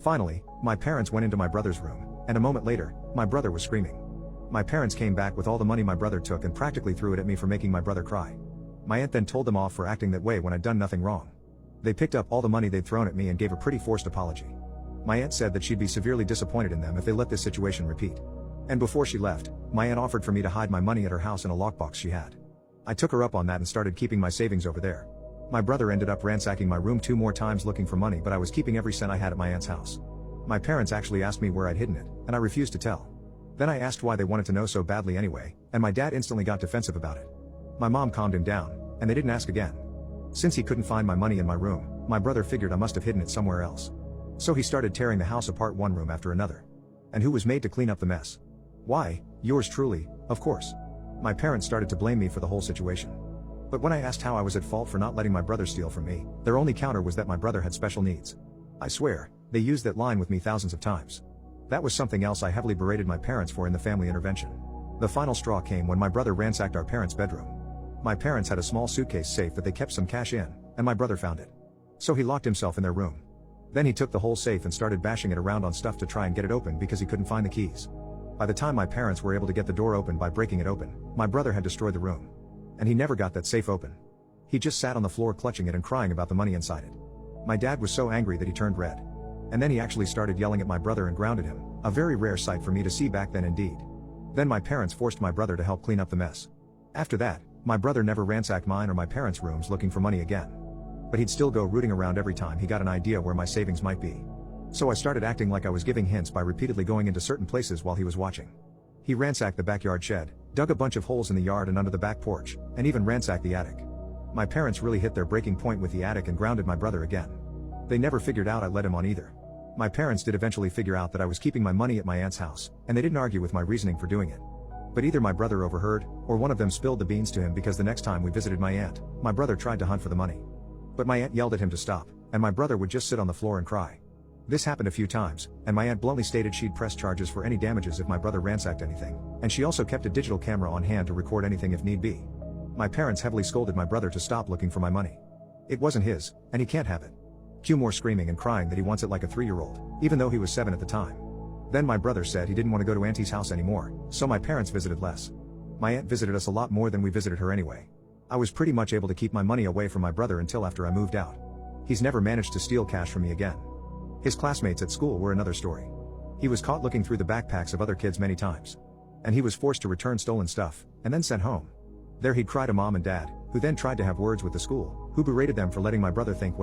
Finally, my parents went into my brother's room, and a moment later, my brother was screaming. My parents came back with all the money my brother took and practically threw it at me for making my brother cry. My aunt then told them off for acting that way when I'd done nothing wrong. They picked up all the money they'd thrown at me and gave a pretty forced apology. My aunt said that she'd be severely disappointed in them if they let this situation repeat. And before she left, my aunt offered for me to hide my money at her house in a lockbox she had. I took her up on that and started keeping my savings over there. My brother ended up ransacking my room 2 more times looking for money, but I was keeping every cent I had at my aunt's house. My parents actually asked me where I'd hidden it, and I refused to tell. Then I asked why they wanted to know so badly anyway, and my dad instantly got defensive about it. My mom calmed him down, and they didn't ask again. Since he couldn't find my money in my room, my brother figured I must have hidden it somewhere else. So he started tearing the house apart one room after another. And who was made to clean up the mess? Why, yours truly, of course. My parents started to blame me for the whole situation. But when I asked how I was at fault for not letting my brother steal from me, their only counter was that my brother had special needs. I swear, they used that line with me thousands of times. That was something else I heavily berated my parents for in the family intervention. The final straw came when my brother ransacked our parents' bedroom. My parents had a small suitcase safe that they kept some cash in, and my brother found it. So he locked himself in their room. Then he took the whole safe and started bashing it around on stuff to try and get it open because he couldn't find the keys. By the time my parents were able to get the door open by breaking it open, my brother had destroyed the room. And he never got that safe open. He just sat on the floor clutching it and crying about the money inside it. My dad was so angry that he turned red. And then he actually started yelling at my brother and grounded him, a very rare sight for me to see back then indeed. Then my parents forced my brother to help clean up the mess. After that, my brother never ransacked mine or my parents' rooms looking for money again. But he'd still go rooting around every time he got an idea where my savings might be. So I started acting like I was giving hints by repeatedly going into certain places while he was watching. He ransacked the backyard shed, dug a bunch of holes in the yard and under the back porch, and even ransacked the attic. My parents really hit their breaking point with the attic and grounded my brother again. They never figured out I led him on either. My parents did eventually figure out that I was keeping my money at my aunt's house, and they didn't argue with my reasoning for doing it. But either my brother overheard, or one of them spilled the beans to him because the next time we visited my aunt, my brother tried to hunt for the money. But my aunt yelled at him to stop, and my brother would just sit on the floor and cry. This happened a few times, and my aunt bluntly stated she'd press charges for any damages if my brother ransacked anything, and she also kept a digital camera on hand to record anything if need be. My parents heavily scolded my brother to stop looking for my money. It wasn't his, and he can't have it. Cue more screaming and crying that he wants it like a 3-year-old, even though he was 7 at the time. Then my brother said he didn't want to go to Auntie's house anymore, so my parents visited less. My aunt visited us a lot more than we visited her anyway. I was pretty much able to keep my money away from my brother until after I moved out. He's never managed to steal cash from me again. His classmates at school were another story. He was caught looking through the backpacks of other kids many times. And he was forced to return stolen stuff, and then sent home. There he'd cry to mom and dad, who then tried to have words with the school, who berated them for letting my brother think